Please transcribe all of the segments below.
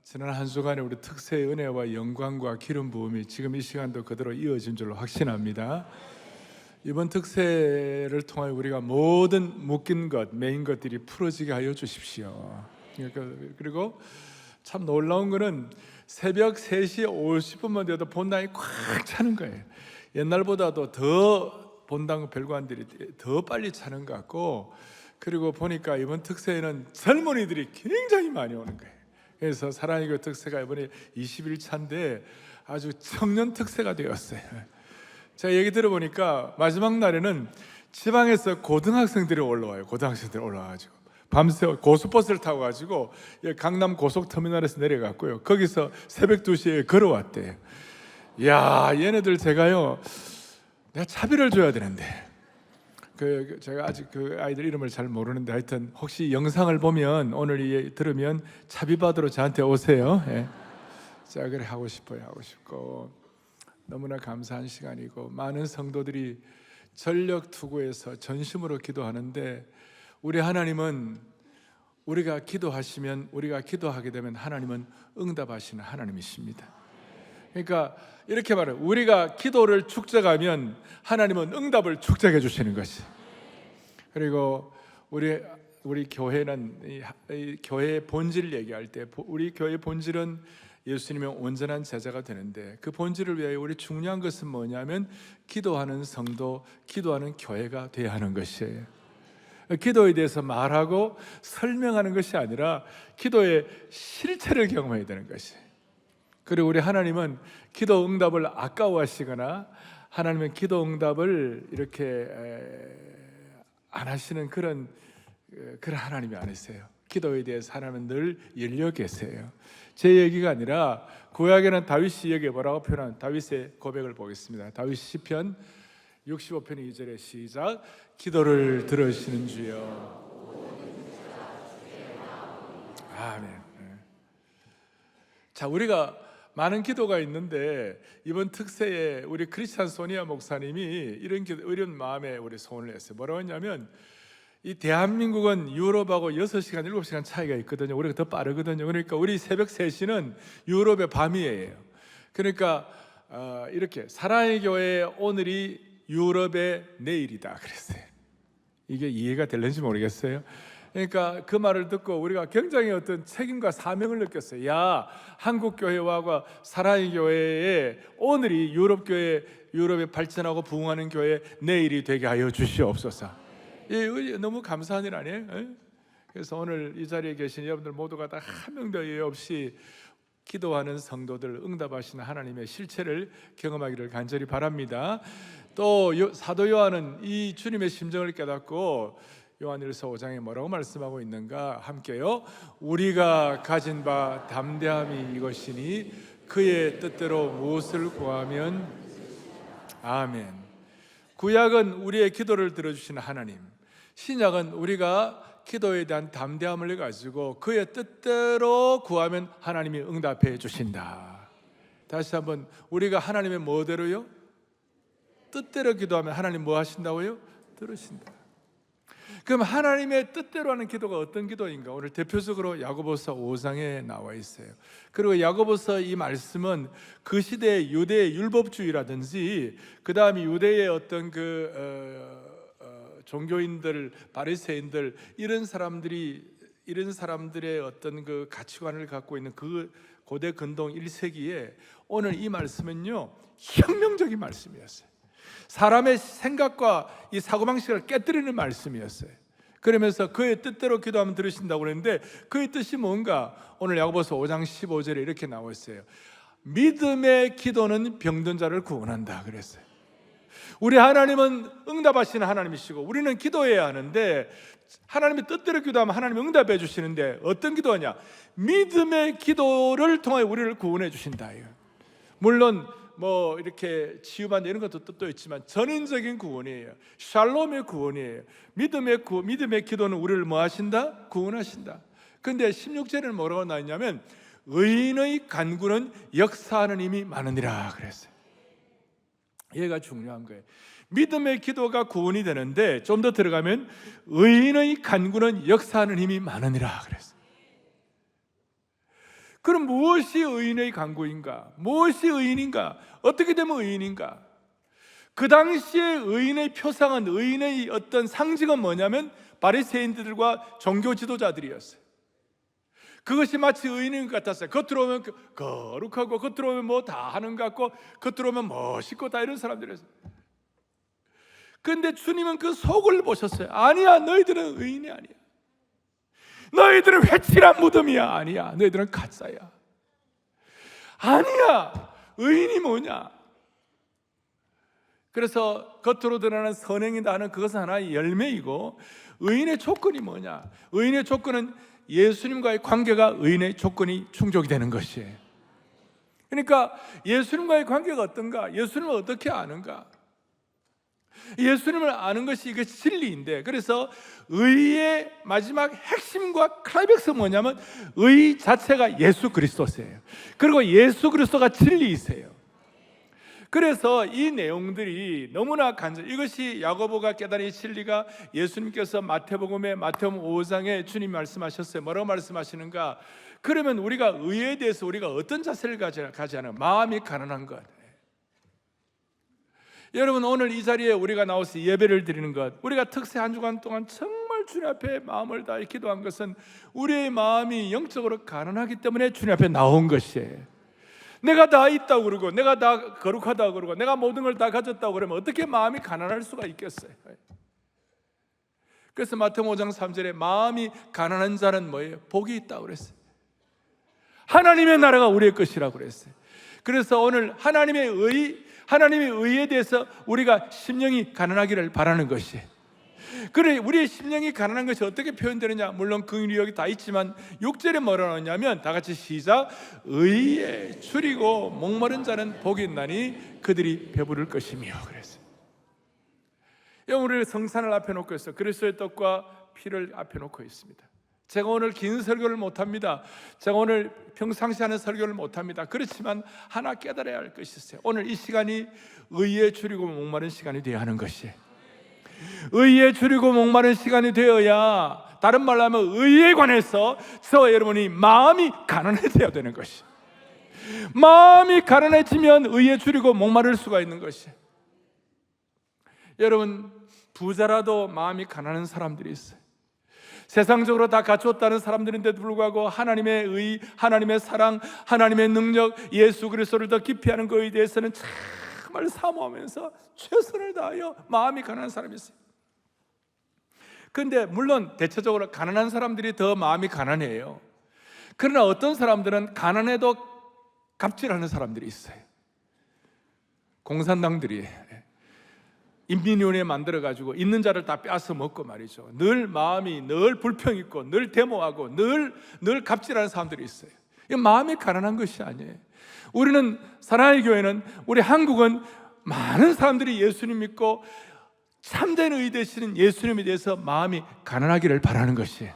지난 한 주간에 우리 특세의 은혜와 영광과 기름 부음이 지금 이 시간도 그대로 이어진 줄로 확신합니다. 이번 특세를 통하여 우리가 모든 묶인 것, 메인 것들이 풀어지게 하여 주십시오. 그리고 참 놀라운 것은 새벽 3시 50분만 돼도 본당이 꽉 차는 거예요. 옛날보다도 더 본당 별관들이 더 빨리 차는 것 같고, 그리고 보니까 이번 특세에는 젊은이들이 굉장히 많이 오는 거예요. 그래서 사랑의 교회 특세가 이번에 21차인데 아주 청년 특세가 되었어요. 제가 얘기 들어보니까 마지막 날에는 지방에서 고등학생들이 올라와요. 고등학생들이 올라와가지고 밤새 고속버스를 타고 가지고 강남 고속터미널에서 내려갔고요. 거기서 새벽 2시에 걸어왔대요. 야, 얘네들 제가요, 내가 차비를 줘야 되는데, 제가 아직 그 아이들 이름을 잘 모르는데, 하여튼 혹시 영상을 보면 오늘 들으면 차비 받으러 저한테 오세요. 예. 제가 그래 하고 싶고 너무나 감사한 시간이고, 많은 성도들이 전력 투구해서 전심으로 기도하는데, 우리 하나님은 우리가 기도하시면, 우리가 기도하게 되면 하나님은 응답하시는 하나님이십니다. 그러니까 이렇게 말해요. 우리가 기도를 축적하면 하나님은 응답을 축적해 주시는 것이. 그리고 우리 교회는 이 교회의 본질을 얘기할 때, 우리 교회의 본질은 예수님의 온전한 제자가 되는데, 그 본질을 위하여 우리 중요한 것은 뭐냐면 기도하는 성도, 기도하는 교회가 되어야 하는 것이에요. 기도에 대해서 말하고 설명하는 것이 아니라 기도의 실체를 경험해야 되는 것이에요. 그리고 우리 하나님은 기도 응답을 아까워하시거나 하나님은 기도 응답을 이렇게 안 하시는 그런 하나님이 아니세요. 기도에 대해서 하나님은 늘 열려 계세요. 제 얘기가 아니라 구약에는 다윗이 여기에 뭐라고 표현한 다윗의 고백을 보겠습니다. 다윗 시편 65편 2절에 시작. 기도를 들으시는 주여. 아멘. 자, 우리가 많은 기도가 있는데 이번 특세에 우리 크리스찬 소니아 목사님이 이런 마음에 우리 소원을 했어요. 뭐라고 했냐면, 이 대한민국은 유럽하고 6시간, 7시간 차이가 있거든요. 우리가 더 빠르거든요. 그러니까 우리 새벽 3시는 유럽의 밤이에요. 그러니까 이렇게 사랑의 교회 오늘이 유럽의 내일이다 그랬어요. 이게 이해가 될는지 모르겠어요. 그러니까 그 말을 듣고 우리가 굉장히 어떤 책임과 사명을 느꼈어요. 야, 한국 교회와 사랑의 교회의 오늘이 유럽에 발전하고 부흥하는 교회 내일이 되게 하여 주시옵소서. 너무 감사한 일 아니에요? 그래서 오늘 이 자리에 계신 여러분들 모두가 다 한 명도 예외 없이 기도하는 성도들 응답하시는 하나님의 실체를 경험하기를 간절히 바랍니다. 또 사도 요한은 이 주님의 심정을 깨닫고 요한일서 5장에 뭐라고 말씀하고 있는가? 함께요. 우리가 가진 바 담대함이 이것이니 그의 뜻대로 무엇을 구하면. 아멘. 구약은 우리의 기도를 들어주시는 하나님, 신약은 우리가 기도에 대한 담대함을 가지고 그의 뜻대로 구하면 하나님이 응답해 주신다. 다시 한번, 우리가 하나님의 뭐대로요? 뜻대로 기도하면 하나님 뭐 하신다고요? 들으신다. 그럼 하나님의 뜻대로 하는 기도가 어떤 기도인가? 오늘 대표적으로 야고보서 5장에 나와 있어요. 그리고 야고보서 이 말씀은 그 시대의 유대의 율법주의라든지 그 다음에 유대의 어떤 종교인들, 바리새인들 이런 사람들의 어떤 그 가치관을 갖고 있는 그 고대 근동 1세기에 오늘 이 말씀은요, 혁명적인 말씀이었어요. 사람의 생각과 이 사고방식을 깨뜨리는 말씀이었어요. 그러면서 그의 뜻대로 기도하면 들으신다고 그랬는데, 그의 뜻이 뭔가? 오늘 야고보서 5장 15절에 이렇게 나와 있어요. 믿음의 기도는 병든 자를 구원한다 그랬어요. 우리 하나님은 응답하시는 하나님이시고 우리는 기도해야 하는데, 하나님의 뜻대로 기도하면 하나님이 응답해 주시는데 어떤 기도하냐? 믿음의 기도를 통해 우리를 구원해 주신다. 물론 뭐 이렇게 치유받는 이런 것도 뜻도 있지만 전인적인 구원이에요. 샬롬의 구원이에요. 믿음의 기도는 우리를 뭐 하신다? 구원하신다. 근데 16절에는 뭐라고 나왔냐면, 의인의 간구는 역사하는 힘이 많으니라 그랬어요. 얘가 중요한 거예요. 믿음의 기도가 구원이 되는데 좀 더 들어가면 의인의 간구는 역사하는 힘이 많으니라 그랬어요. 그럼 무엇이 의인의 강구인가? 무엇이 의인인가? 어떻게 되면 의인인가? 그 당시에 의인의 표상은, 의인의 어떤 상징은 뭐냐면 바리새인들과 종교 지도자들이었어요. 그것이 마치 의인인 것 같았어요. 겉으로 오면 거룩하고, 겉으로 오면 뭐 다 하는 것 같고, 겉으로 오면 멋있고 다 이런 사람들이었어요. 그런데 주님은 그 속을 보셨어요. 아니야, 너희들은 의인이 아니야. 너희들은 회칠한 무덤이야. 아니야, 너희들은 가짜야. 아니야, 의인이 뭐냐? 그래서 겉으로 드러나는 선행이다 하는 그것은 하나의 열매이고, 의인의 조건이 뭐냐? 의인의 조건은 예수님과의 관계가 의인의 조건이 충족이 되는 것이에요. 그러니까 예수님과의 관계가 어떤가? 예수님을 어떻게 아는가? 예수님을 아는 것이 이것이 진리인데, 그래서 의의 마지막 핵심과 클라이맥스는 뭐냐면 의 자체가 예수 그리스도세요. 그리고 예수 그리스도가 진리이세요. 그래서 이 내용들이 너무나 이것이 야고보가 깨달은 이 진리가 예수님께서 마태복음의 마태복음 5장에 주님 말씀하셨어요. 뭐라고 말씀하시는가? 그러면 우리가 의에 대해서 우리가 어떤 자세를 가지하는, 마음이 가난한 것. 여러분, 오늘 이 자리에 우리가 나와서 예배를 드리는 것, 우리가 특세 한 주간 동안 정말 주님 앞에 마음을 다해 기도한 것은 우리의 마음이 영적으로 가난하기 때문에 주님 앞에 나온 것이에요. 내가 다 있다고 그러고, 내가 다 거룩하다고 그러고, 내가 모든 걸 다 가졌다고 그러면 어떻게 마음이 가난할 수가 있겠어요? 그래서 마태복음 5장 3절에 마음이 가난한 자는 뭐예요? 복이 있다고 그랬어요. 하나님의 나라가 우리의 것이라고 그랬어요. 그래서 오늘 하나님의 의에 대해서 우리가 심령이 가난하기를 바라는 것이에요. 그래, 우리의 심령이 가난한 것이 어떻게 표현되느냐? 물론 긍휼이 다 있지만 6절에 뭐라 하냐면, 다 같이 시작. 의에 줄이고 목마른 자는 복이 있나니 그들이 배부를 것이며 그랬어요. 우리를 성산을 앞에 놓고 있어요. 그리스도의 떡과 피를 앞에 놓고 있습니다. 제가 오늘 긴 설교를 못합니다. 제가 오늘 평상시 하는 설교를 못합니다. 그렇지만 하나 깨달아야 할 것이 있어요. 오늘 이 시간이 의에 줄이고 목마른 시간이 되어야 하는 것이에요. 의에 줄이고 목마른 시간이 되어야, 다른 말로 하면 의에 관해서 저와 여러분이 마음이 가난해져야 되는 것이, 마음이 가난해지면 의에 줄이고 목마를 수가 있는 것이. 여러분, 부자라도 마음이 가난한 사람들이 있어요. 세상적으로 다 갖추었다는 사람들인데도 불구하고 하나님의 의, 하나님의 사랑, 하나님의 능력, 예수 그리스도를 더 깊이 하는 것에 대해서는 정말 사모하면서 최선을 다하여 마음이 가난한 사람이 있어요. 그런데 물론 대체적으로 가난한 사람들이 더 마음이 가난해요. 그러나 어떤 사람들은 가난해도 갑질하는 사람들이 있어요. 공산당들이 인민위원회 만들어가지고 있는 자를 다 빼앗아 먹고 말이죠. 늘 마음이 늘 불평 있고 늘 데모하고 늘 갑질하는 사람들이 있어요. 이 마음이 가난한 것이 아니에요. 우리는, 사랑의 교회는, 우리 한국은 많은 사람들이 예수님 믿고 참된 의 되시는 예수님에 대해서 마음이 가난하기를 바라는 것이에요.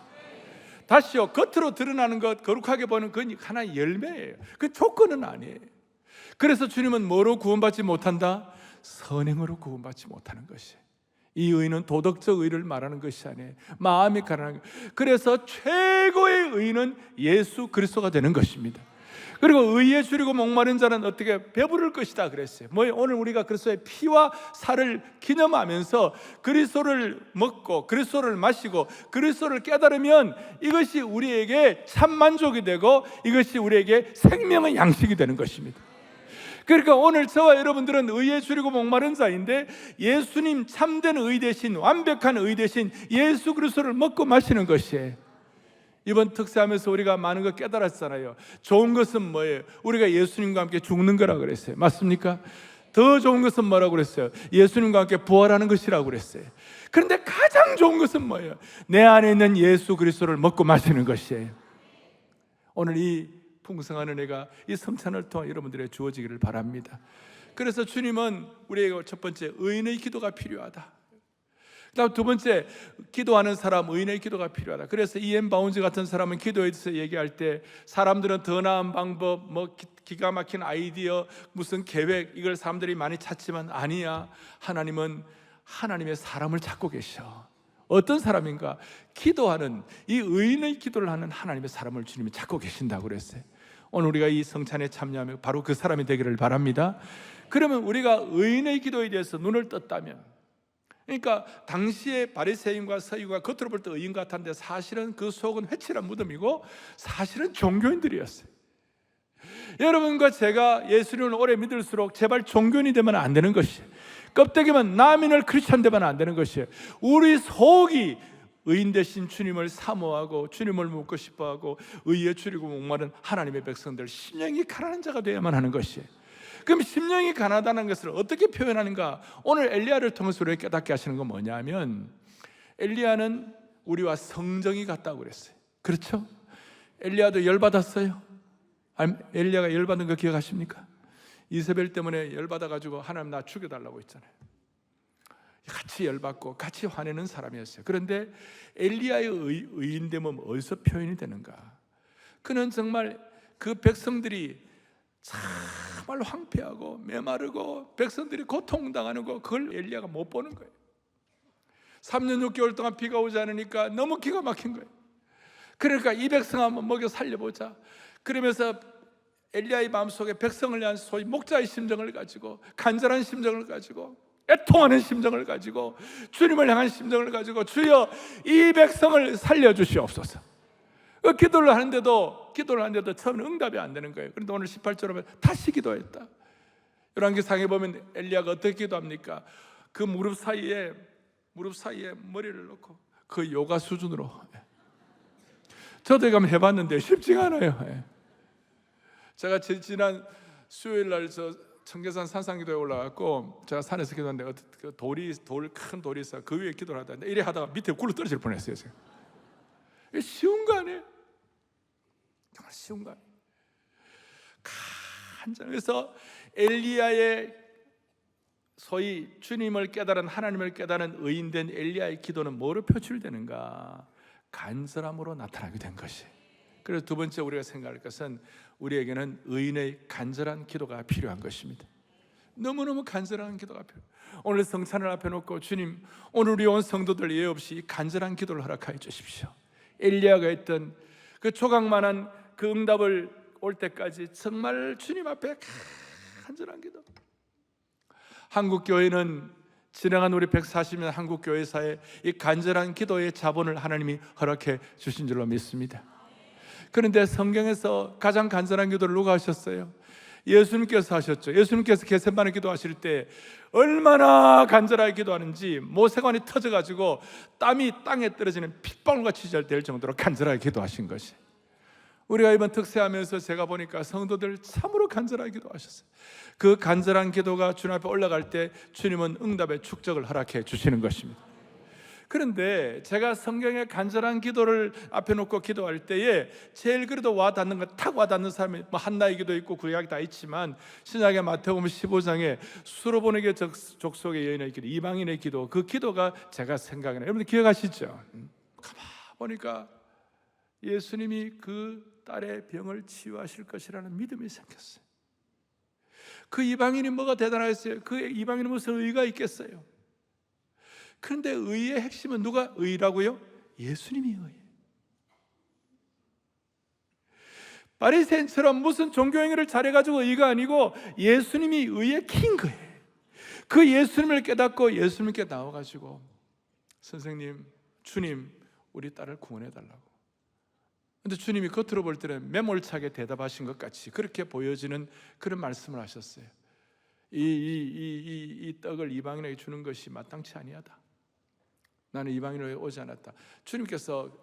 다시요, 겉으로 드러나는 것, 거룩하게 보는 건 하나의 열매예요. 그 조건은 아니에요. 그래서 주님은 뭐로 구원받지 못한다? 선행으로 구원받지 못하는 것이에요. 이 의는 도덕적 의를 말하는 것이 아니에요. 마음이 가난한 것. 그래서 최고의 의는 예수 그리스도가 되는 것입니다. 그리고 의에 줄이고 목마른 자는 어떻게 배부를 것이다 그랬어요. 오늘 우리가 그리스도의 피와 살을 기념하면서 그리스도를 먹고 그리스도를 마시고 그리스도를 깨달으면 이것이 우리에게 참 만족이 되고 이것이 우리에게 생명의 양식이 되는 것입니다. 그러니까 오늘 저와 여러분들은 의에 줄이고 목마른 자인데, 예수님 참된 의 대신, 완벽한 의 대신 예수 그리스도를 먹고 마시는 것이에요. 이번 특세하면서 우리가 많은 걸 깨달았잖아요. 좋은 것은 뭐예요? 우리가 예수님과 함께 죽는 거라 그랬어요. 맞습니까? 더 좋은 것은 뭐라고 그랬어요? 예수님과 함께 부활하는 것이라고 그랬어요. 그런데 가장 좋은 것은 뭐예요? 내 안에 있는 예수 그리스도를 먹고 마시는 것이에요. 오늘 이 풍성한 은혜가 이 성찬을 통해 여러분들에게 주어지기를 바랍니다. 그래서 주님은 우리에게 첫 번째, 의인의 기도가 필요하다. 그다음 두 번째, 기도하는 사람, 의인의 기도가 필요하다. 그래서 이엠 바운즈 같은 사람은 기도에 대해서 얘기할 때, 사람들은 더 나은 방법, 기가 막힌 아이디어, 무슨 계획, 이걸 사람들이 많이 찾지만 아니야. 하나님은 하나님의 사람을 찾고 계셔. 어떤 사람인가? 기도하는, 이 의인의 기도를 하는 하나님의 사람을 주님이 찾고 계신다고 그랬어요. 오늘 우리가 이 성찬에 참여하며 바로 그 사람이 되기를 바랍니다. 그러면 우리가 의인의 기도에 대해서 눈을 떴다면, 그러니까 당시에 바리새인과 서기가 겉으로 볼 때 의인 같았는데 사실은 그 속은 회칠한 무덤이고 사실은 종교인들이었어요. 여러분과 제가 예수님을 오래 믿을수록 제발 종교인이 되면 안 되는 것이에요. 껍데기만 나민을 크리스찬 되면 안 되는 것이에요. 우리 속이 의인 되신 주님을 사모하고 주님을 묻고 싶어하고 의에 줄이고 목마른 하나님의 백성들, 심령이 가난한 자가 되어야만 하는 것이에요. 그럼 심령이 가난하다는 것을 어떻게 표현하는가? 오늘 엘리야를 통해서 우리에게 깨닫게 하시는 건 뭐냐면, 엘리야는 우리와 성정이 같다고 그랬어요. 그렇죠? 엘리야도 열받았어요. 엘리야가 열받은 거 기억하십니까? 이세벨 때문에 열받아가지고 하나님 나 죽여달라고 했잖아요. 같이 열받고 같이 화내는 사람이었어요. 그런데 엘리야의 의인됨은 어디서 표현이 되는가? 그는 정말 그 백성들이 정말 황폐하고 메마르고 백성들이 고통당하는 거, 그걸 엘리야가 못 보는 거예요. 3년 6개월 동안 비가 오지 않으니까 너무 기가 막힌 거예요. 그러니까 이 백성 한번 먹여 살려보자. 그러면서 엘리야의 마음속에 백성을 위한 소위 목자의 심정을 가지고, 간절한 심정을 가지고, 애통하는 심정을 가지고, 주님을 향한 심정을 가지고, 주여 이 백성을 살려주시옵소서. 기도를 하는데도 처음에 응답이 안 되는 거예요. 그런데 오늘 18절에 보면 다시 기도했다. 열왕기상에 보면 엘리야가 어떻게 기도합니까? 그 무릎 사이에 머리를 넣고 그 요가 수준으로, 저도 이거 한번 해봤는데 쉽지가 않아요. 제가 지난 수요일 날 저 청계산 산상기도에 올라갔고, 제가 산에서 기도하는데 큰 돌이 있어. 그 위에 기도를 하다가 이래 하다가 밑에 굴러 떨어질 뻔했어요. 제가. 이게 쉬운 거 아니에요? 정말 쉬운 거 아니에요? 간절해서 엘리야의 소위 주님을 깨달은, 하나님을 깨달은 의인된 엘리야의 기도는 뭐로 표출되는가? 간절함으로 나타나게 된 것이. 그래서 두 번째 우리가 생각할 것은, 우리에게는 의인의 간절한 기도가 필요한 것입니다. 너무너무 간절한 기도가 필요해요. 오늘 성찬을 앞에 놓고, 주님, 오늘 우리 온 성도들 예외 없이 간절한 기도를 허락하여 주십시오. 엘리야가 했던 그 조각만한 그 응답을 올 때까지 정말 주님 앞에 간절한 기도. 한국교회는 지나간 우리 140년 한국교회사에 이 간절한 기도의 자본을 하나님이 허락해 주신 줄로 믿습니다. 그런데 성경에서 가장 간절한 기도를 누가 하셨어요? 예수님께서 하셨죠. 예수님께서 겟세마네 기도하실 때 얼마나 간절하게 기도하는지 모세관이 터져가지고 땀이 땅에 떨어지는 핏방울같이 될 정도로 간절하게 기도하신 것이. 우리가 이번 특세하면서 제가 보니까 성도들 참으로 간절하게 기도하셨어요. 그 간절한 기도가 주님 앞에 올라갈 때 주님은 응답의 축적을 허락해 주시는 것입니다. 그런데 제가 성경의 간절한 기도를 앞에 놓고 기도할 때에 제일 그래도 와닿는 건, 탁 와닿는 사람이 한나의 기도 있고 구약이 다 있지만, 신약의 마태복음 15장에 수로보내게 족속의 여인의 기도, 이방인의 기도, 그 기도가 제가 생각나요. 여러분들 기억하시죠? 가만 보니까 예수님이 그 딸의 병을 치유하실 것이라는 믿음이 생겼어요. 그 이방인이 뭐가 대단하겠어요? 그 이방인이 무슨 의가 있겠어요? 그런데 의의 핵심은 누가 의라고요? 예수님이 의예요. 바리새인처럼 무슨 종교행위를 잘해가지고 의가 아니고 예수님이 의의 키인 거예요. 그 예수님을 깨닫고 예수님께 나와가지고, 선생님, 주님, 우리 딸을 구원해달라고. 근데 주님이 겉으로 볼 때는 매몰차게 대답하신 것 같이 그렇게 보여지는 그런 말씀을 하셨어요. 이 떡을 이방인에게 주는 것이 마땅치 아니하다. 나는 이방인으로 오지 않았다. 주님께서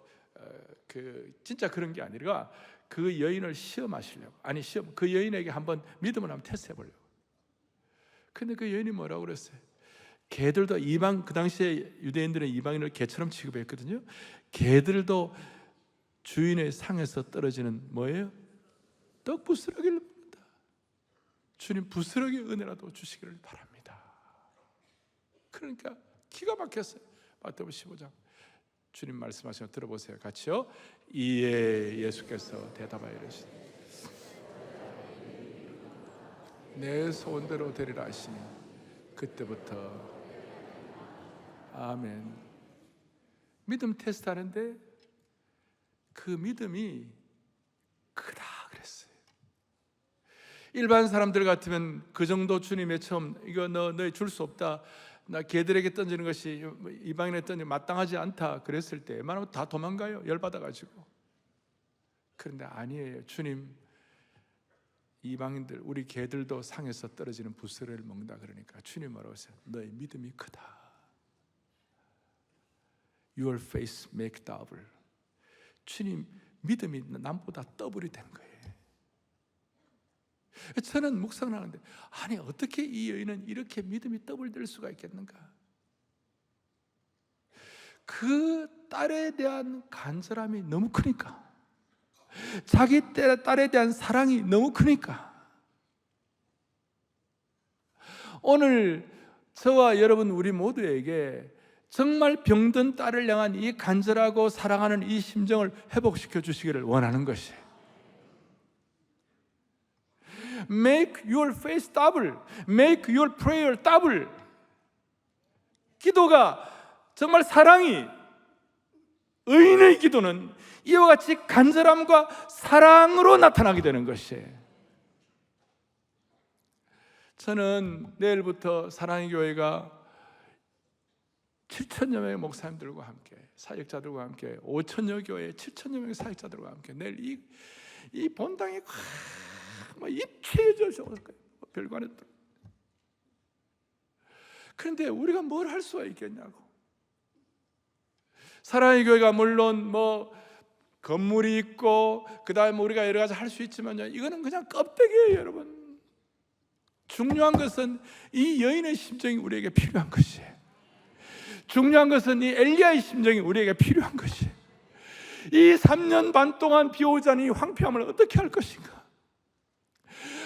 진짜 그런 게 아니라 그 여인을 시험하시려고, 그 여인에게 한번 믿음을 한번 테스트해 보려고. 근데 그 여인이 뭐라고 그랬어요? 개들도 그 당시에 유대인들은 이방인을 개처럼 취급했거든요. 개들도 주인의 상에서 떨어지는 뭐예요? 떡 부스러기를 먹는다. 주님 부스러기 은혜라도 주시기를 바랍니다. 그러니까 기가 막혔어요. 마태복음 15장 주님 말씀하시면 들어보세요. 같이요. 이에 예수께서 대답하여 이르시되 내 소원대로 되리라 하시니 그때부터 아멘. 믿음 테스트하는데 그 믿음이 크다 그랬어요. 일반 사람들 같으면 그 정도 주님의 처음 이거 너희 줄 수 없다, 나 개들에게 던지는 것이 이방인에 던지는 마땅하지 않다 그랬을 때 웬만하면 다 도망가요, 열받아가지고. 그런데 아니에요. 주님, 이방인들 우리 개들도 상에서 떨어지는 부스를 먹는다 그러니까 주님 뭐라고 하세요? 너의 믿음이 크다. Your faith make double. 주님 믿음이 남보다 더블이 된 거예요. 저는 묵상을 하는데, 아니 어떻게 이 여인은 이렇게 믿음이 더블 될 수가 있겠는가? 그 딸에 대한 간절함이 너무 크니까, 자기 딸에 대한 사랑이 너무 크니까. 오늘 저와 여러분 우리 모두에게 정말 병든 딸을 향한 이 간절하고 사랑하는 이 심정을 회복시켜 주시기를 원하는 것이에요. Make your faith double. Make your prayer double. 기도가 정말 사랑이, 의인의 기도는 이와 같이 간절함과 사랑으로 나타나게 되는 것이에요. 저는 내일부터 사랑의 교회가 7천여 명의 목사님들과 함께, 사역자들과 함께, 5천여 교회 7천여 명의 사역자들과 함께 내일 이 본당에 막 입체해져서 올 거예요. 별거 안 했다. 그런데 우리가 뭘 할 수가 있겠냐고. 사랑의 교회가 물론 뭐 건물이 있고 그 다음에 우리가 여러 가지 할 수 있지만요, 이거는 그냥 껍데기예요, 여러분. 중요한 것은 이 여인의 심정이 우리에게 필요한 것이에요. 중요한 것은 이 엘리야의 심정이 우리에게 필요한 것이에요. 이 3년 반 동안 비오지 않은 이 황폐함을 어떻게 할 것인가?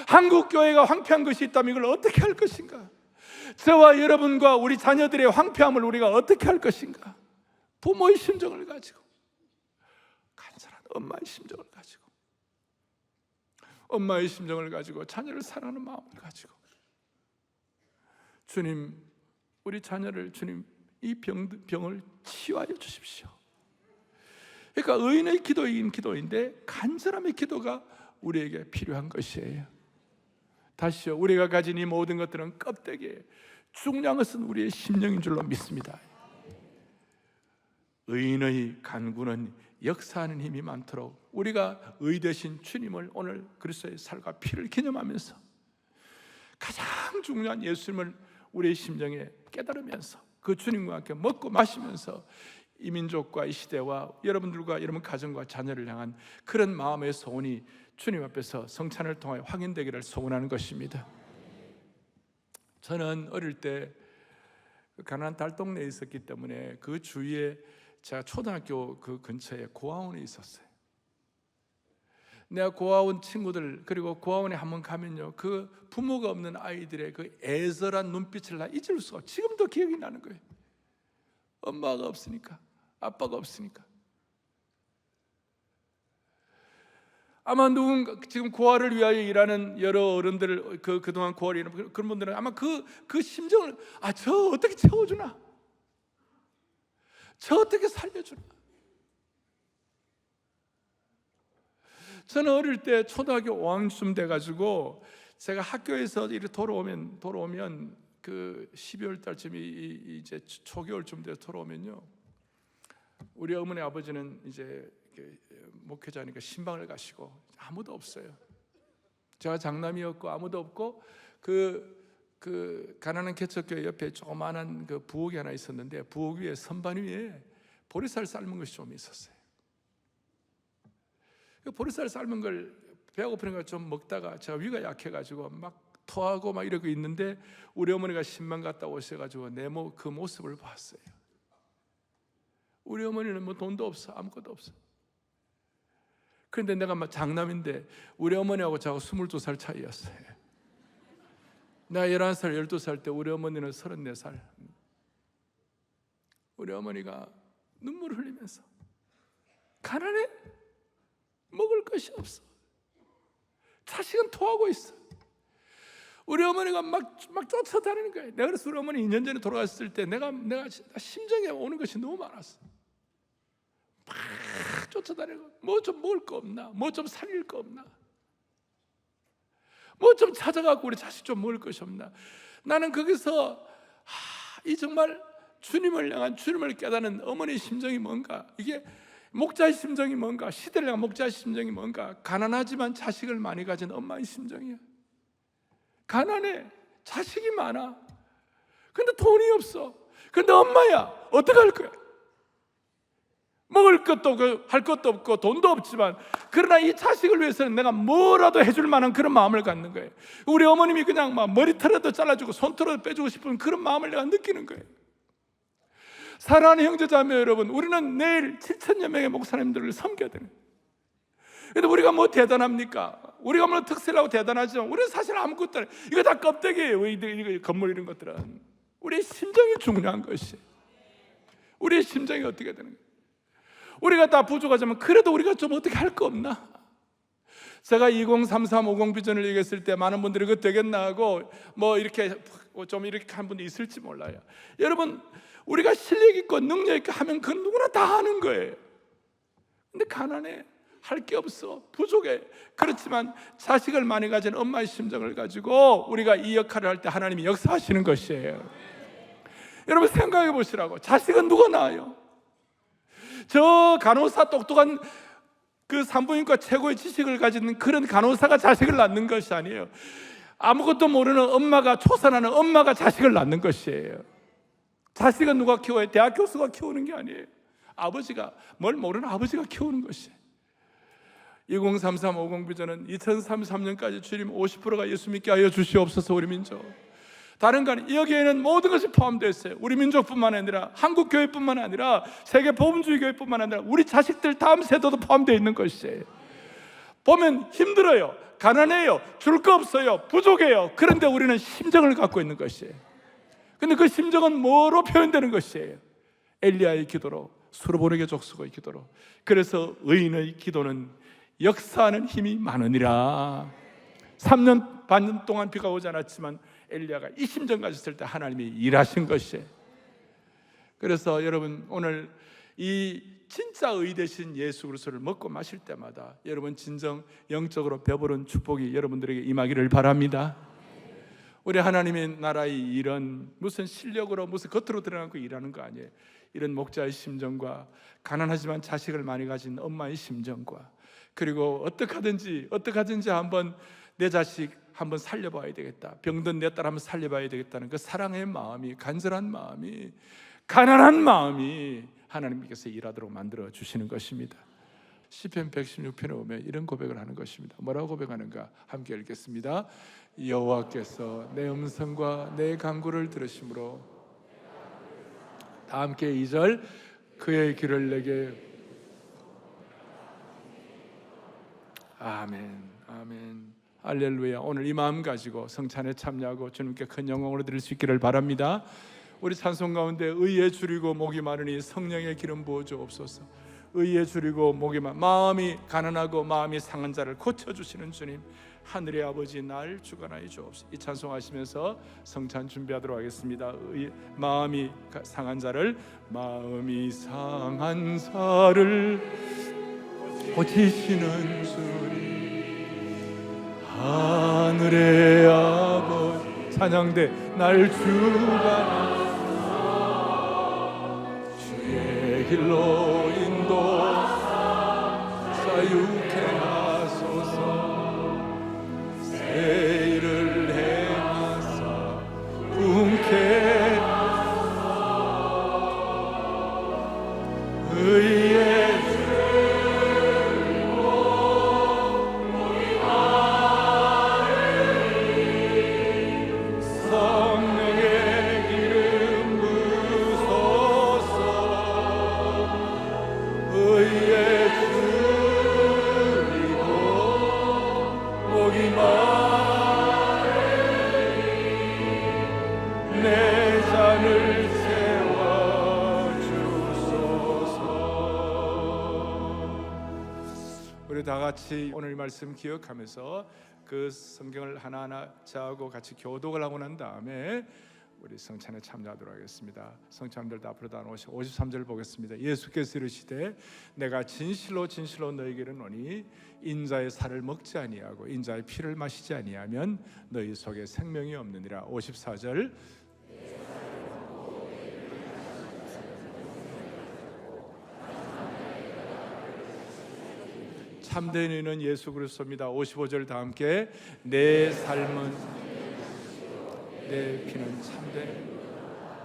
한국 교회가 황폐한 것이 있다면 이걸 어떻게 할 것인가? 저와 여러분과 우리 자녀들의 황폐함을 우리가 어떻게 할 것인가? 부모의 심정을 가지고, 간절한 엄마의 심정을 가지고, 엄마의 심정을 가지고, 자녀를 사랑하는 마음을 가지고, 주님, 우리 자녀를 주님 이 병을 치유하여 주십시오. 그러니까 의인의 기도인 기도인데 간절함의 기도가 우리에게 필요한 것이에요. 다시요, 우리가 가진 이 모든 것들은 껍데기예요. 중요한 것은 우리의 심령인 줄로 믿습니다. 의인의 간구는 역사하는 힘이 많도록 우리가 의 되신 주님을 오늘 그리스도의 살과 피를 기념하면서 가장 중요한 예수님을 우리의 심정에 깨달으면서 그 주님과 함께 먹고 마시면서 이 민족과 이 시대와 여러분들과 여러분 가정과 자녀를 향한 그런 마음의 소원이 주님 앞에서 성찬을 통하여 확인되기를 소원하는 것입니다. 저는 어릴 때 가난한 달동네에 있었기 때문에 그 주위에 제가 초등학교 그 근처에 고아원에 있었어요. 내가 고아원 친구들, 그리고 고아원에 한번 가면요, 그 부모가 없는 아이들의 그 애절한 눈빛을 나 잊을 수가 없어요. 지금도 기억이 나는 거예요. 엄마가 없으니까, 아빠가 없으니까. 아마 누군가 지금 고아를 위하여 일하는 여러 어른들, 그동안 고아를 일하는 그런 분들은 아마 그 심정을, 저 어떻게 채워주나, 저 어떻게 살려주나. 저는 어릴 때 초등학교 5학년쯤 돼가지고 제가 학교에서 이렇게 돌아오면 그 12월 달쯤이 이제 초겨울쯤 돼서 돌아오면요, 우리 어머니 아버지는 이제 목회자니까 신방을 가시고 아무도 없어요. 제가 장남이었고 아무도 없고 그 가난한 개척교회 옆에 조그마한 그 부엌이 하나 있었는데 부엌 위에 선반 위에 보리쌀 삶은 것이 좀 있었어요. 그 보리쌀 삶은 걸 배가 고프는 걸 좀 먹다가 제가 위가 약해가지고 막 토하고 막 이러고 있는데 우리 어머니가 신방 갔다 오셔가지고 그 모습을 봤어요. 우리 어머니는 뭐 돈도 없어, 아무것도 없어. 그런데 내가 막 장남인데 우리 어머니하고 저하고 22살 차이였어요. 내가 11살, 12살 때 우리 어머니는 34살. 우리 어머니가 눈물을 흘리면서 가난해? 먹을 것이 없어. 자식은 토하고 있어. 우리 어머니가 막 쫓아다니는 거예요. 내가 그래서 우리 어머니 2년 전에 돌아갔을 때 내가 심정에 오는 것이 너무 많았어. 막 쫓아다니고 뭐 좀 먹을 거 없나? 뭐 좀 살릴 거 없나? 뭐 좀 찾아가고 우리 자식 좀 먹을 것이 없나. 나는 거기서 이 정말 주님을 향한, 주님을 깨닫는 어머니의 심정이 뭔가, 이게 목자의 심정이 뭔가, 시대를 향한 목자의 심정이 뭔가, 가난하지만 자식을 많이 가진 엄마의 심정이야. 가난해, 자식이 많아, 근데 돈이 없어. 근데 엄마야, 어떡할 거야? 먹을 것도 없고 할 것도 없고 돈도 없지만, 그러나 이 자식을 위해서는 내가 뭐라도 해줄 만한 그런 마음을 갖는 거예요. 우리 어머님이 그냥 막 머리털라도 잘라주고 손털라도 빼주고 싶은 그런 마음을 내가 느끼는 거예요. 사랑하는 형제자매 여러분, 우리는 내일 7천여 명의 목사님들을 섬겨야 되는 거예요. 근데 우리가 뭐 대단합니까? 우리가 뭐 특세라고 대단하지만 우리는 사실 아무것도 안 해요. 이거 다 껍데기예요. 이거 건물 이런 것들은. 우리의 심정이 중요한 것이, 우리의 심정이 어떻게 되는 거예요? 우리가 다 부족하지만 그래도 우리가 좀 어떻게 할 거 없나? 제가 203350 비전을 얘기했을 때 많은 분들이 그거 되겠나 하고 뭐 이렇게 좀 이렇게 한 분도 있을지 몰라요. 여러분, 우리가 실력 있고 능력 있고 하면 그건 누구나 다 하는 거예요. 근데 가난해, 할 게 없어, 부족해. 그렇지만 자식을 많이 가진 엄마의 심정을 가지고 우리가 이 역할을 할 때 하나님이 역사하시는 것이에요. 여러분 생각해 보시라고. 자식은 누가 낳아요? 저 간호사 똑똑한 그 산부인과 최고의 지식을 가진 그런 간호사가 자식을 낳는 것이 아니에요. 아무것도 모르는 엄마가, 초산하는 엄마가 자식을 낳는 것이에요. 자식은 누가 키워요? 대학 교수가 키우는 게 아니에요. 아버지가, 뭘 모르는 아버지가 키우는 것이에요. 203350 비전은 2033년까지 주님 50%가 예수 믿게 하여 주시옵소서. 우리 민족, 다른 거 아니에요. 여기에는 모든 것이 포함되어 있어요. 우리 민족뿐만 아니라 한국 교회뿐만 아니라 세계 복음주의 교회뿐만 아니라 우리 자식들 다음 세대도 포함되어 있는 것이에요. 보면 힘들어요, 가난해요, 줄 거 없어요, 부족해요. 그런데 우리는 심정을 갖고 있는 것이에요. 근데 그 심정은 뭐로 표현되는 것이에요? 엘리야의 기도로, 수르보르게 족속의 기도로. 그래서 의인의 기도는 역사하는 힘이 많으니라. 3년 반 동안 비가 오지 않았지만 엘리야가 이 심정 가졌을 때 하나님이 일하신 것이에요. 그래서 여러분, 오늘 이 진짜 의 되신 예수 그리스도를 먹고 마실 때마다 여러분 진정 영적으로 배부른 축복이 여러분들에게 임하기를 바랍니다. 우리 하나님의 나라의 일은 무슨 실력으로, 무슨 겉으로 드러나고 일하는 거 아니에요. 이런 목자의 심정과 가난하지만 자식을 많이 가진 엄마의 심정과, 그리고 어떡하든지 한번 내 자식 한번 살려봐야 되겠다, 병든 내 딸 한번 살려봐야 되겠다는 그 사랑의 마음이, 간절한 마음이, 가난한 마음이 하나님께서 일하도록 만들어 주시는 것입니다. 시편 116편에 보면 이런 고백을 하는 것입니다. 뭐라고 고백하는가? 함께 읽겠습니다. 여호와께서 내 음성과 내 간구를 들으심으로, 다 함께 2절, 그의 길을 내게. 아멘, 아멘, 할렐루야. 오늘 이 마음 가지고 성찬에 참여하고 주님께 큰 영광을 드릴 수 있기를 바랍니다. 우리 찬송 가운데 의에 줄이고 목이 마르니 성령의 기름 부어 주옵소서. 의에 줄이고 목이 마음이 가난하고 마음이 상한 자를 고쳐주시는 주님, 하늘의 아버지 날 주관하여 주옵소서. 이 찬송하시면서 성찬 준비하도록 하겠습니다. 마음이 상한 자를, 마음이 상한 자를 고치시는 주님, 하늘의 아버지 찬양대 날 주관하여 주의 길로 인도하사 자유케 하소서. 새 일을 행하사 부흥케 하소서. 의의 다 같이 오늘 말씀 기억하면서 그 성경을 하나하나 자하고 같이 교독을 하고 난 다음에 우리 성찬에 참여하도록 하겠습니다. 성찬들도 앞으로 다 오시고 53절 보겠습니다. 예수께서 이르시되 내가 진실로 진실로 너희에게 이르노니 인자의 살을 먹지 아니하고 인자의 피를 마시지 아니하면 너희 속에 생명이 없느니라. 54절 참된 의는 예수 그리스도입니다. 55절 다 함께 내 삶은 내 피는 참된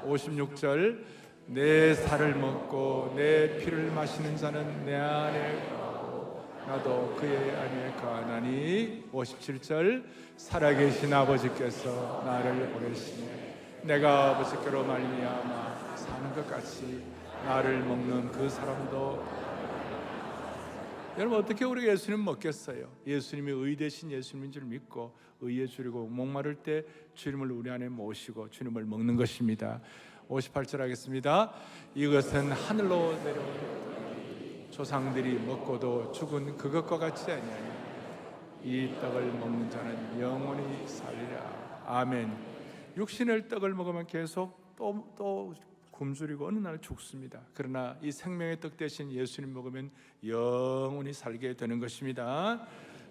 56절 내 살을 먹고 내 피를 마시는 자는 내 안에 거하고 나도 그의 안에 거하나니 57절 살아계신 아버지께서 나를 보내시네 내가 아버지께로 말미암아 사는 것 같이 나를 먹는 그 사람도. 여러분 어떻게 우리가 예수님 먹겠어요? 예수님이 의 대신 예수님인 줄 믿고 의에 줄이고 목마를 때 주님을 우리 안에 모시고 주님을 먹는 것입니다. 58절 하겠습니다. 이것은 하늘로 내려온 조상들이 먹고도 죽은 그것과 같지 아니하니 이 떡을 먹는 자는 영원히 살리라. 아멘. 육신의 떡을 먹으면 계속 또 굶주리고 어느 날 죽습니다. 그러나 이 생명의 떡 대신 예수님 먹으면 영원히 살게 되는 것입니다.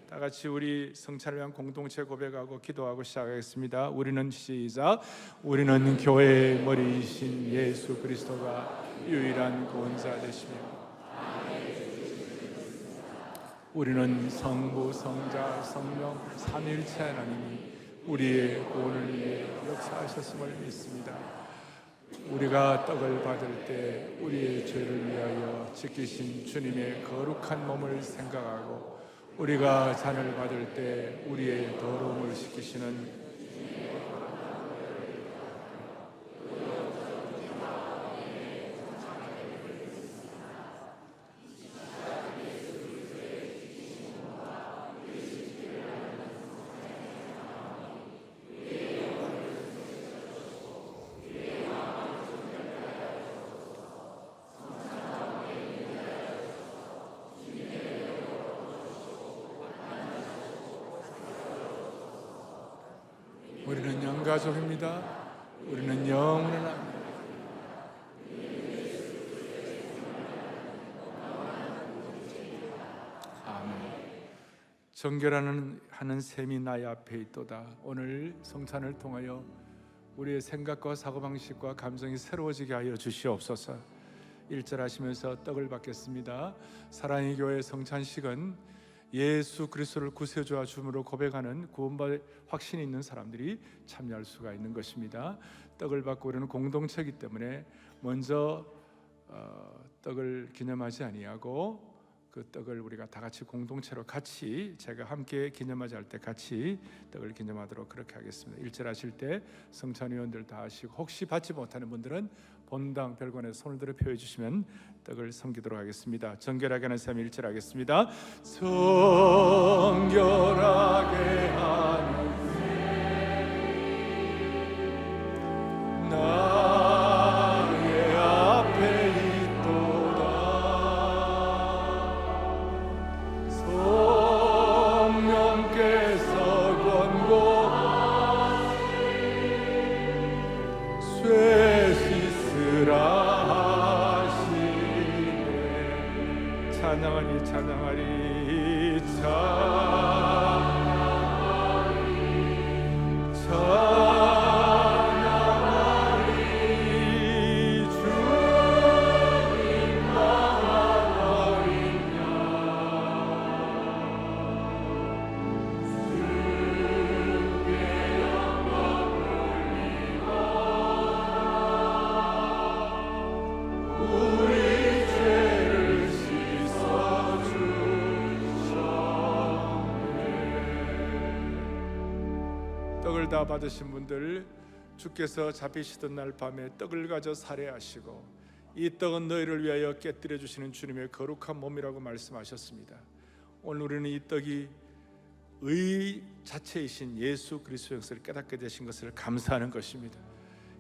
다 같이 우리 성찬을 위한 공동체 고백하고 기도하고 시작하겠습니다. 우리는 시작. 우리는 교회의 머리이신 예수 그리스도가 유일한 구원자 되시며 우리는 성부, 성자, 성령 삼위일체 하나님이 우리의 구원을 위해 역사하셨음을 믿습니다. 우리가 떡을 받을 때 우리의 죄를 위하여 지키신 주님의 거룩한 몸을 생각하고 우리가 잔을 받을 때 우리의 더러움을 씻기시는 우리는 영가족입니다. 우리는 영원한 아멘. 정결하는 셈이 나의 앞에 있도다. 오늘 성찬을 통하여 우리의 생각과 사고방식과 감정이 새로워지게 하여 주시옵소서. 1절 하시면서 떡을 받겠습니다. 사랑의 교회 성찬식은 예수 그리스도를 구세주와 주님으로 고백하는 구원받을 확신이 있는 사람들이 참여할 수가 있는 것입니다. 떡을 받고 우리는 공동체이기 때문에 먼저 떡을 기념하지 아니하고 그 떡을 우리가 다 같이 공동체로 같이 제가 함께 기념하지 할 때 같이 떡을 기념하도록 그렇게 하겠습니다. 1절 하실 때 성찬위원들 다 하시고 혹시 받지 못하는 분들은 본당 별관에 손을 들어 표해 주시면 떡을 섬기도록 하겠습니다. 정결하게 하는 삶 1절 하겠습니다. 정결하게 하는 나의 앞에 있도다. 성령께서 권고하시니 쇠시스라 하시네. 찬양하리 찬양하리 찬양하리 주님만 어리냐. 주께 영광 돌리고 우리 죄를 씻어주셨네. 떡을 다 받으신 분들, 주께서 잡히시던 날 밤에 떡을 가져 살해하시고 이 떡은 너희를 위하여 깨뜨려 주시는 주님의 거룩한 몸이라고 말씀하셨습니다. 오늘 우리는 이 떡이 의 자체이신 예수 그리스도의 역사를 깨닫게 되신 것을 감사하는 것입니다.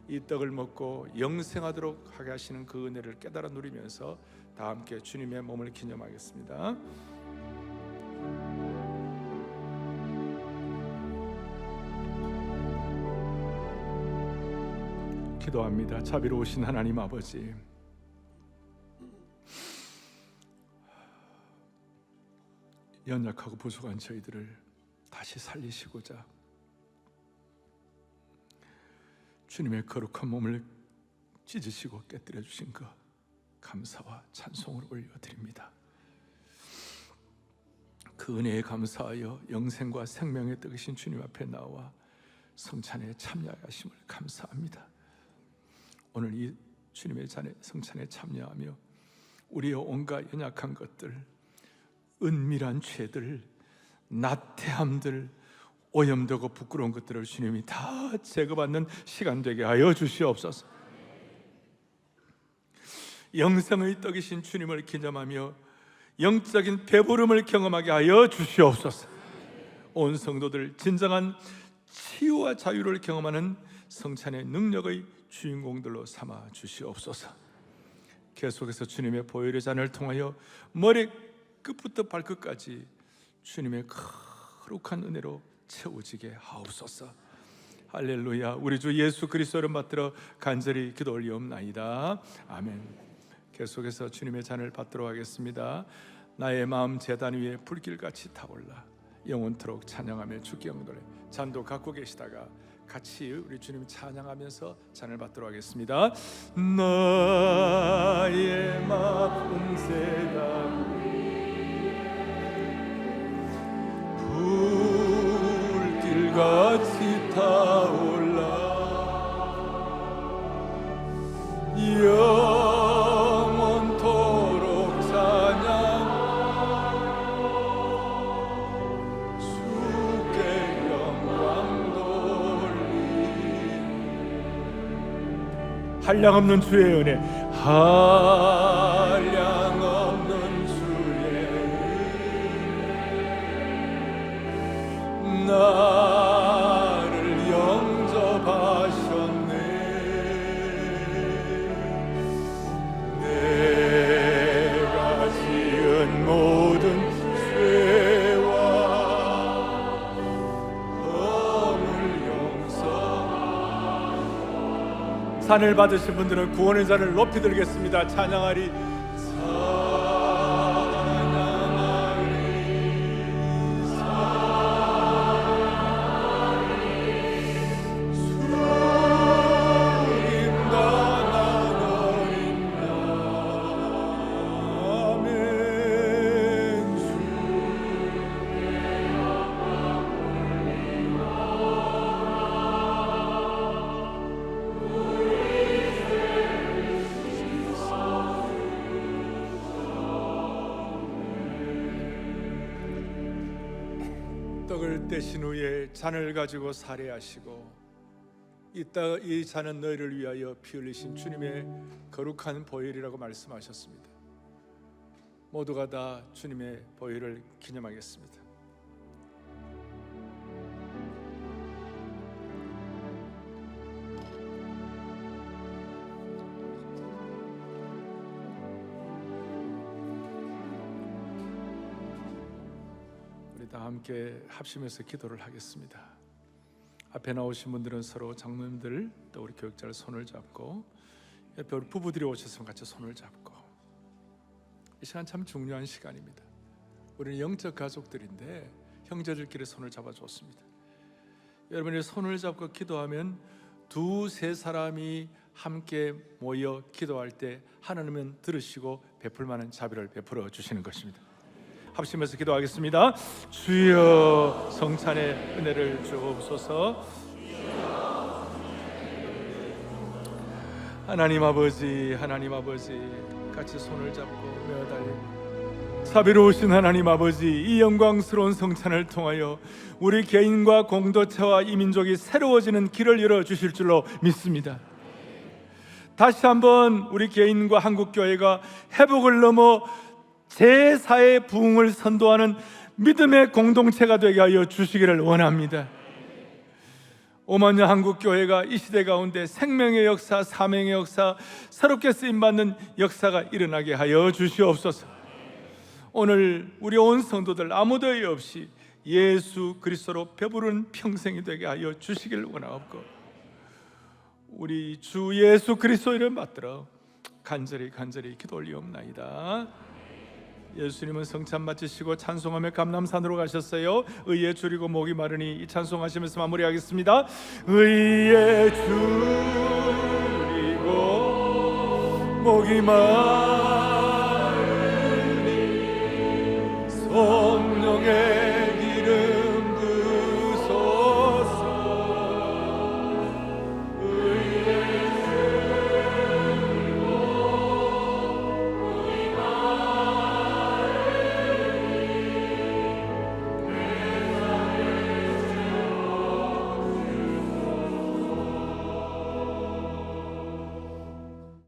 이 떡을 먹고 영생하도록 하게 하시는 그 은혜를 깨달아 누리면서 다 함께 주님의 몸을 기념하겠습니다. 기도합니다. 자비로우신 하나님 아버지, 연약하고 부족한 저희들을 다시 살리시고자 주님의 거룩한 몸을 찢으시고 깨뜨려 주신 것 감사와 찬송을 올려드립니다. 그 은혜에 감사하여 영생과 생명의 떡이신 주님 앞에 나와 성찬에 참여하심을 감사합니다. 오늘 이 주님의 잔에 성찬에 참여하며 우리의 온갖 연약한 것들, 은밀한 죄들, 나태함들, 오염되고 부끄러운 것들을 주님이 다 제거받는 시간 되게 하여 주시옵소서. 영생의 떡이신 주님을 기념하며 영적인 배부름을 경험하게 하여 주시옵소서. 온 성도들 진정한 치유와 자유를 경험하는 성찬의 능력의 주인공들로 삼아 주시옵소서. 계속해서 주님의 보혈의 잔을 통하여 머리 끝부터 발끝까지 주님의 거룩한 은혜로 채워지게 하옵소서. 할렐루야. 우리 주 예수 그리스도를 받들어 간절히 기도 올리옵나이다. 아멘. 계속해서 주님의 잔을 받도록 하겠습니다. 나의 마음 제단 위에 불길같이 타올라 영원토록 찬양하며 주께 영광을. 잔도 갖고 계시다가 같이 우리 주님 찬양하면서 잔을 받도록 하겠습니다. 나의 마음 제단 불길같이 타올라 영원토록 찬양 주께 영광 돌리. 한량없는 주의 은혜, 한량없는 주의 은혜 나를 영접하셨네. 내가 지은 모든 죄와 허물 용서. 잔을 받으신 분들은 구원의 잔을 높이 들겠습니다. 찬양하리 떡을 떼신 후에 잔을 가지고 살해하시고 이 잔은 너희를 위하여 피 흘리신 주님의 거룩한 보혈이라고 말씀하셨습니다. 모두가 다 주님의 보혈을 기념하겠습니다. 다 함께 합심해서 기도를 하겠습니다. 앞에 나오신 분들은 서로 장로님들 또 우리 교육자를 손을 잡고, 옆에 우리 부부들이 오셨으면 같이 손을 잡고. 이 시간 참 중요한 시간입니다. 우리는 영적 가족들인데 형제들끼리 손을 잡아줬습니다. 여러분이 손을 잡고 기도하면 두세 사람이 함께 모여 기도할 때 하나님은 들으시고 베풀 만한 자비를 베풀어 주시는 것입니다. 합심해서 기도하겠습니다. 주여 성찬의 은혜를 주옵소서. 하나님 아버지, 하나님 아버지, 같이 손을 잡고 매어달립니다. 자비로우신 하나님 아버지, 이 영광스러운 성찬을 통하여 우리 개인과 공동체와 이 민족이 새로워지는 길을 열어주실 줄로 믿습니다. 다시 한번 우리 개인과 한국교회가 회복을 넘어 제4의 부흥을 선도하는 믿음의 공동체가 되게 하여 주시기를 원합니다. 오만여 한국교회가 이 시대 가운데 생명의 역사, 사명의 역사, 새롭게 쓰임받는 역사가 일어나게 하여 주시옵소서. 오늘 우리 온 성도들 아무도 없이 예수 그리스도로 배부른 평생이 되게 하여 주시기를 원하옵고, 우리 주 예수 그리스도 이름 받들어 간절히 기도 올리옵나이다. 예수님은 성찬 마치시고 찬송하며 감람산으로 가셨어요. 의에 줄이고 목이 마르니 이 찬송하시면서 마무리하겠습니다. 의에 줄이고 목이 마르니